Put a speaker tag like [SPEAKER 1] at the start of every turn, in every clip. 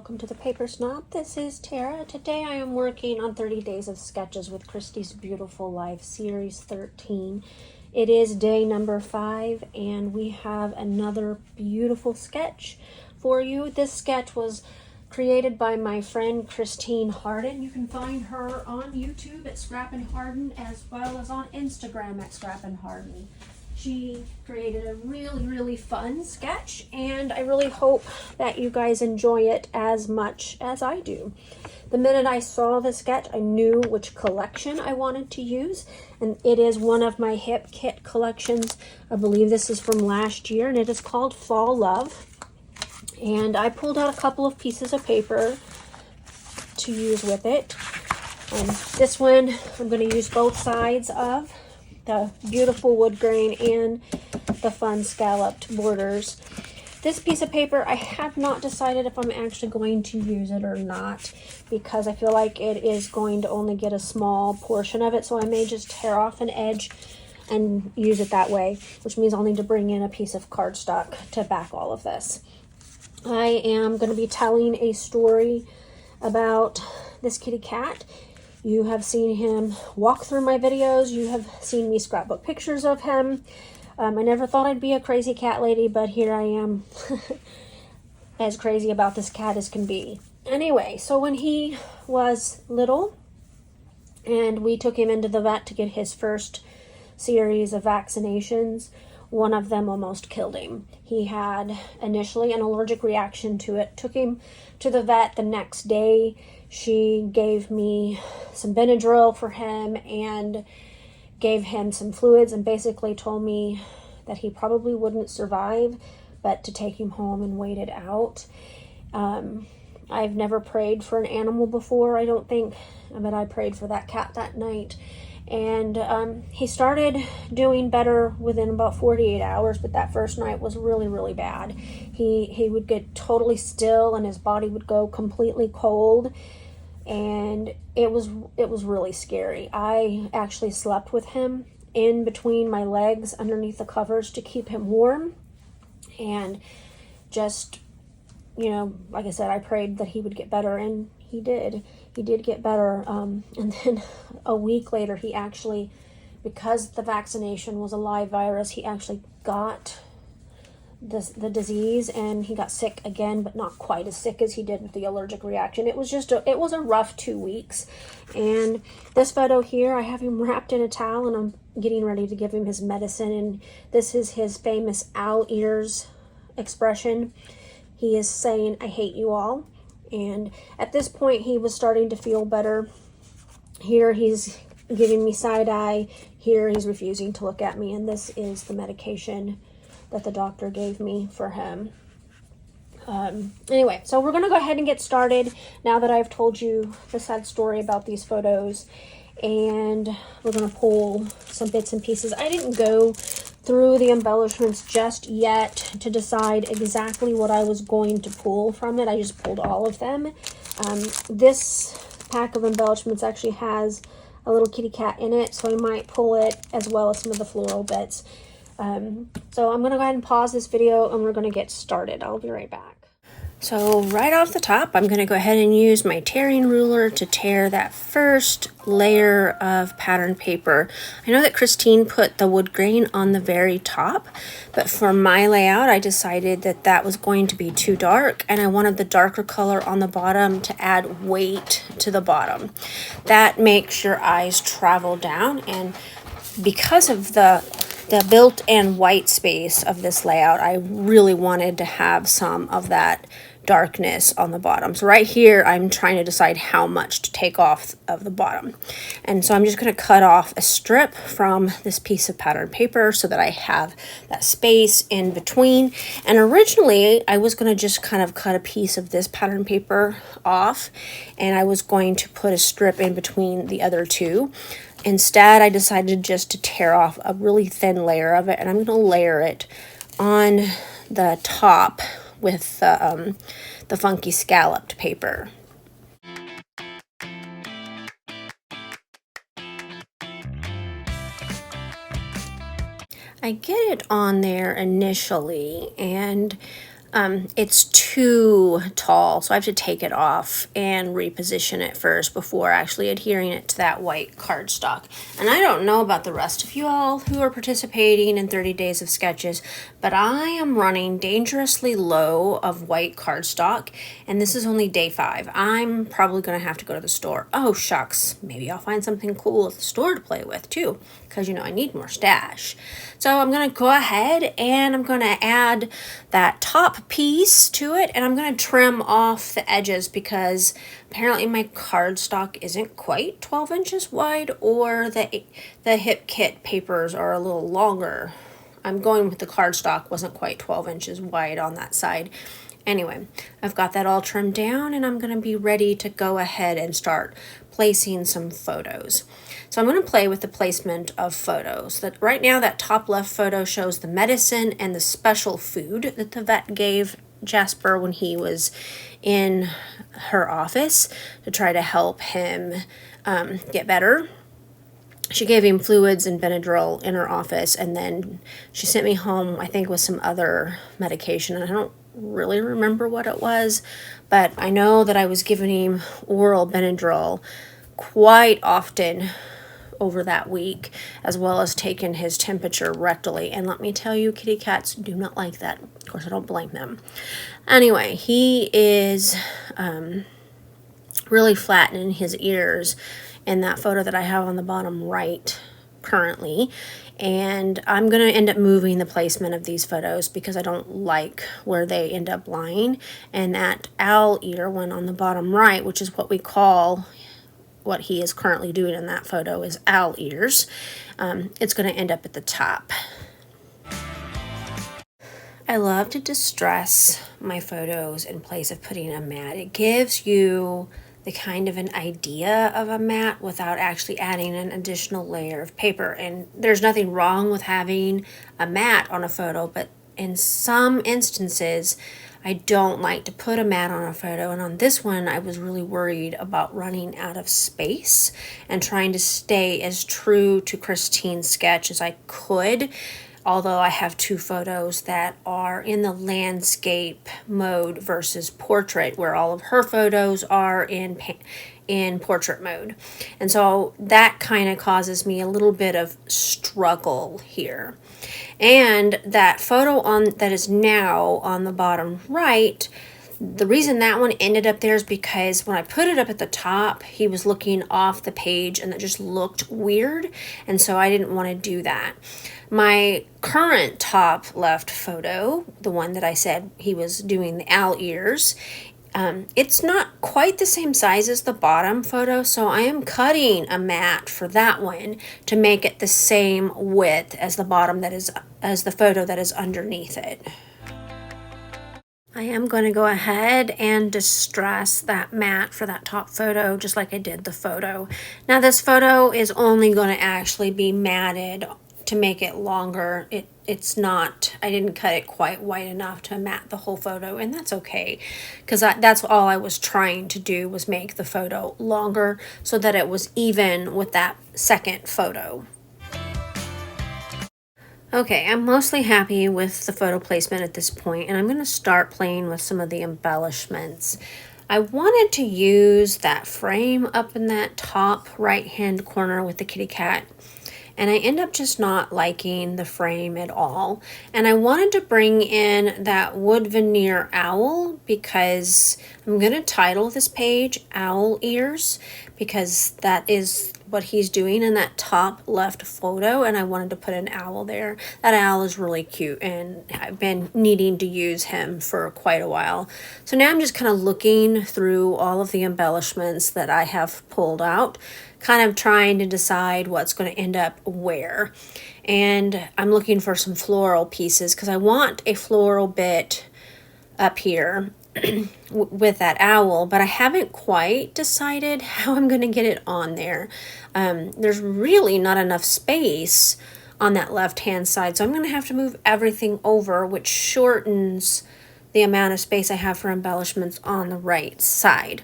[SPEAKER 1] welcome to the Paper Snob. This is Tara. Today I am working on 30 Days of Sketches with Christy's Beautiful Life Series 13. It is day number 5 and we have another beautiful sketch for you. This sketch was created by my friend Christine Harden. You can find her on YouTube at Scrappin' Harden as well as on Instagram at Scrappin' Harden. She created a really fun sketch, and I really hope that you guys enjoy it as much as I do. The minute I saw the sketch, I knew which collection I wanted to use, and it is one of my hip kit collections. I believe this is from last year, and it is called Fall Love. And I pulled out a couple of pieces of paper to use with it. This one I'm going to use both sides of. The beautiful wood grain and the fun scalloped borders. This piece of paper, I have not decided if I'm actually going to use it or not, because I feel like it is going to only get a small portion of it, so I may just tear off an edge and use it that way, which means I'll need to bring in a piece of cardstock to back all of this. I am going to be telling a story about this kitty cat. You have seen him walk through my videos. You have seen me scrapbook pictures of him. I never thought I'd be a crazy cat lady, but here I am as crazy about this cat as can be. Anyway, so when he was little and we took him into the vet to get his first series of vaccinations, one of them almost killed him. He had initially an allergic reaction to it. Took him to the vet the next day. She gave me some Benadryl for him and gave him some fluids and basically told me that he probably wouldn't survive, but to take him home and wait it out. I've never prayed for an animal before, I don't think, but I prayed for that cat that night. And he started doing better within about 48 hours, but that first night was really bad. He would get totally still and his body would go completely cold, and it was really scary. I actually slept with him in between my legs underneath the covers to keep him warm, and just, you know, like I said, I prayed that he would get better, and he did. He did get better, and then a week later, he actually, because the vaccination was a live virus, he actually got the disease, and he got sick again, but not quite as sick as he did with the allergic reaction. It was just it was a rough 2 weeks. And this photo here, I have him wrapped in a towel, and I'm getting ready to give him his medicine, and this is his famous owl ears expression. He is saying, "I hate you all." And at this point, he was starting to feel better. Here, he's giving me side eye. Here, he's refusing to look at me. And this is the medication that the doctor gave me for him. Anyway, so we're going to go ahead and get started now that I've told you the sad story about these photos. And we're going to pull some bits and pieces. I didn't go through the embellishments just yet to decide exactly what I was going to pull from it. I just pulled all of them. This pack of embellishments actually has a little kitty cat in it, so I might pull it as well as some of the floral bits. So I'm going to go ahead and pause this video and we're going to get started. I'll be right back. So right off the top, I'm going to go ahead and use my tearing ruler to tear that first layer of pattern paper. I know that Christine put the wood grain on the very top, but for my layout, I decided that that was going to be too dark, and I wanted the darker color on the bottom to add weight to the bottom. That makes your eyes travel down, and because of the built-in white space of this layout, I really wanted to have some of that darkness on the bottom. So right here, I'm trying to decide how much to take off of the bottom. And so I'm just going to cut off a strip from this piece of pattern paper so that I have that space in between. And originally, I was going to just kind of cut a piece of this pattern paper off, and I was going to put a strip in between the other two. Instead, I decided just to tear off a really thin layer of it, and I'm going to layer it on the top with the funky scalloped paper. I get it on there initially, and it's too tall, so I have to take it off and reposition it first before actually adhering it to that white cardstock. And I don't know about the rest of you all who are participating in 30 Days of Sketches, but I am running dangerously low of white cardstock, and this is only day 5. I'm probably going to have to go to the store. Oh, shucks. Maybe I'll find something cool at the store to play with, too, because, you know, I need more stash. So I'm going to go ahead and I'm going to add that top piece to it, and I'm going to trim off the edges because apparently my cardstock isn't quite 12 inches wide, or the hip kit papers are a little longer. I'm going with the cardstock wasn't quite 12 inches wide on that side. Anyway, I've got that all trimmed down, and I'm going to be ready to go ahead and start placing some photos. So I'm going to play with the placement of photos. That right now, that top left photo shows the medicine and the special food that the vet gave Jasper when he was in her office to try to help him get better. She gave him fluids and Benadryl in her office, and then she sent me home, I think, with some other medication. And I don't really remember what it was, but I know that I was giving him oral Benadryl quite often over that week, as well as taking his temperature rectally. And let me tell you, kitty cats do not like that. Of course, I don't blame them. Anyway, he is really flattening his ears in that photo that I have on the bottom right currently. And I'm going to end up moving the placement of these photos because I don't like where they end up lying. And that owl ear one on the bottom right, which is what we call what he is currently doing in that photo, is owl ears. It's going to end up at the top. I love to distress my photos in place of putting a mat. It gives you the kind of an idea of a mat without actually adding an additional layer of paper. And there's nothing wrong with having a mat on a photo, but in some instances, I don't like to put a mat on a photo, and on this one I was really worried about running out of space and trying to stay as true to Christine's sketch as I could, although I have 2 photos that are in the landscape mode versus portrait, where all of her photos are in portrait mode. And so that kind of causes me a little bit of struggle here. And that photo that is now on the bottom right, the reason that one ended up there is because when I put it up at the top, he was looking off the page and that just looked weird. And so I didn't want to do that. My current top left photo, the one that I said he was doing the owl ears, it's not quite the same size as the bottom photo, so I am cutting a mat for that one to make it the same width as the bottom as the photo that is underneath it. I am going to go ahead and distress that mat for that top photo just like I did the photo. Now this photo is only going to actually be matted to make it longer. It's not, I didn't cut it quite wide enough to mat the whole photo, and that's okay, because that's all I was trying to do, was make the photo longer so that it was even with that second photo. Okay, I'm mostly happy with the photo placement at this point, and I'm going to start playing with some of the embellishments. I wanted to use that frame up in that top right hand corner with the kitty cat, and I end up just not liking the frame at all. And I wanted to bring in that wood veneer owl because I'm going to title this page Owl Ears, because that is what he's doing in that top left photo, and I wanted to put an owl there. That owl is really cute, and I've been needing to use him for quite a while. So now I'm just kind of looking through all of the embellishments that I have pulled out, kind of trying to decide what's going to end up where. And I'm looking for some floral pieces because I want a floral bit up here with that owl, but I haven't quite decided how I'm going to get it on there. There's really not enough space on that left hand side, so I'm going to have to move everything over, which shortens the amount of space I have for embellishments on the right side.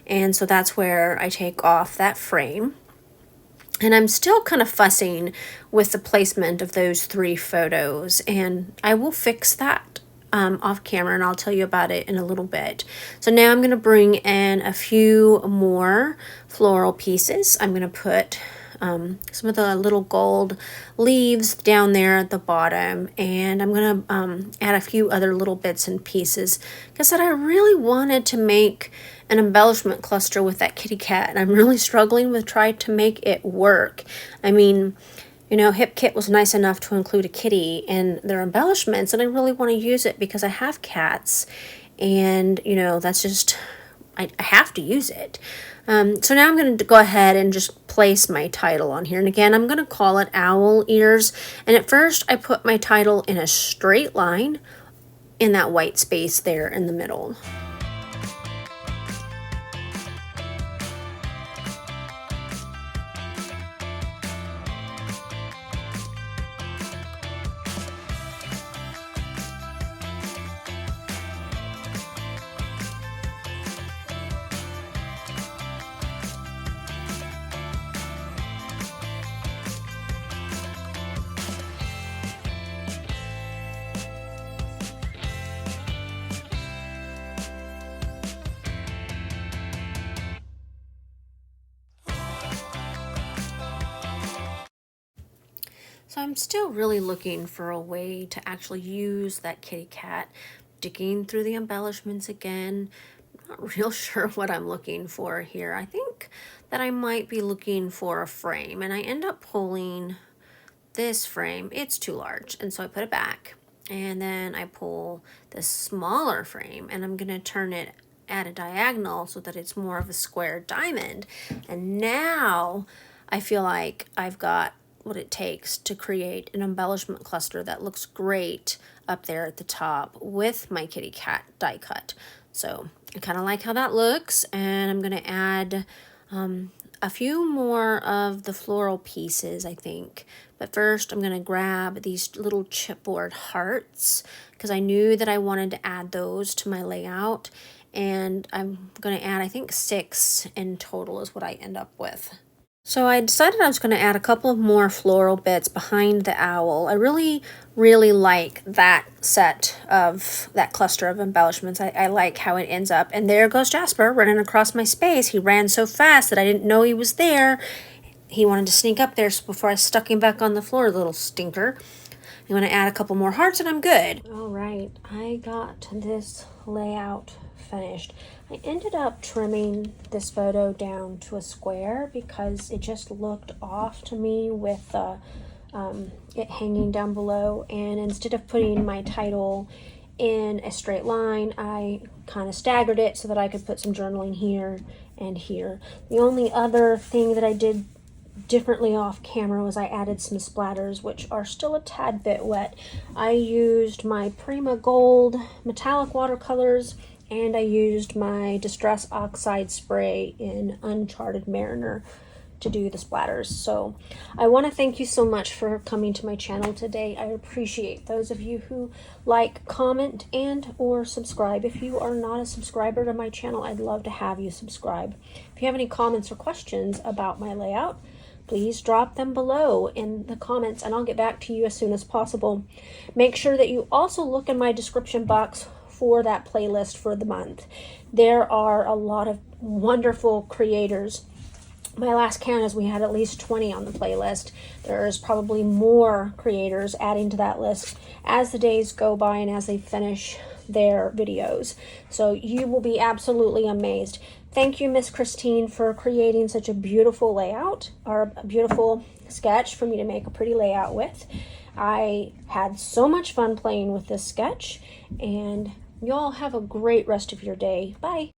[SPEAKER 1] And so that's where I take off that frame. And I'm still kind of fussing with the placement of those 3 photos, and I will fix that off camera, and I'll tell you about it in a little bit. So now I'm going to bring in a few more floral pieces. I'm going to put some of the little gold leaves down there at the bottom, and I'm going to add a few other little bits and pieces because I really wanted to make an embellishment cluster with that kitty cat, and I'm really struggling with trying to make it work. I mean, you know, Hip Kit was nice enough to include a kitty in their embellishments, and I really want to use it because I have cats, and, you know, that's just, I have to use it. So now I'm going to go ahead and just place my title on here. And again, I'm going to call it Owl Ears. And at first, I put my title in a straight line in that white space there in the middle. So I'm still really looking for a way to actually use that kitty cat. Digging through the embellishments again. Not real sure what I'm looking for here. I think that I might be looking for a frame, and I end up pulling this frame. It's too large, and so I put it back. And then I pull this smaller frame, and I'm going to turn it at a diagonal so that it's more of a square diamond. And now I feel like I've got what it takes to create an embellishment cluster that looks great up there at the top with my kitty cat die cut. So I kind of like how that looks, and I'm going to add a few more of the floral pieces, I think. But first I'm going to grab these little chipboard hearts because I knew that I wanted to add those to my layout, and I'm going to add, I think, 6 in total is what I end up with. So I decided I was going to add a couple of more floral bits behind the owl. I really like that set of, that cluster of embellishments. I like how it ends up. And there goes Jasper running across my space. He ran so fast that I didn't know he was there. He wanted to sneak up there before I stuck him back on the floor, little stinker. I'm going to add a couple more hearts and I'm good. All right, I got this layout finished. I ended up trimming this photo down to a square because it just looked off to me with it hanging down below, and instead of putting my title in a straight line, I kind of staggered it so that I could put some journaling here and here. The only other thing that I did differently off camera was I added some splatters, which are still a tad bit wet. I used my Prima Gold metallic watercolors, and I used my Distress Oxide spray in Uncharted Mariner to do the splatters. So I want to thank you so much for coming to my channel today. I appreciate those of you who like, comment, and or subscribe. If you are not a subscriber to my channel, I'd love to have you subscribe. If you have any comments or questions about my layout, please drop them below in the comments and I'll get back to you as soon as possible. Make sure that you also look in my description box for that playlist for the month. There are a lot of wonderful creators. My last count is we had at least 20 on the playlist. There's probably more creators adding to that list as the days go by and as they finish their videos. So you will be absolutely amazed. Thank you, Miss Christine, for creating such a beautiful layout, or a beautiful sketch for me to make a pretty layout with. I had so much fun playing with this sketch, and y'all have a great rest of your day. Bye.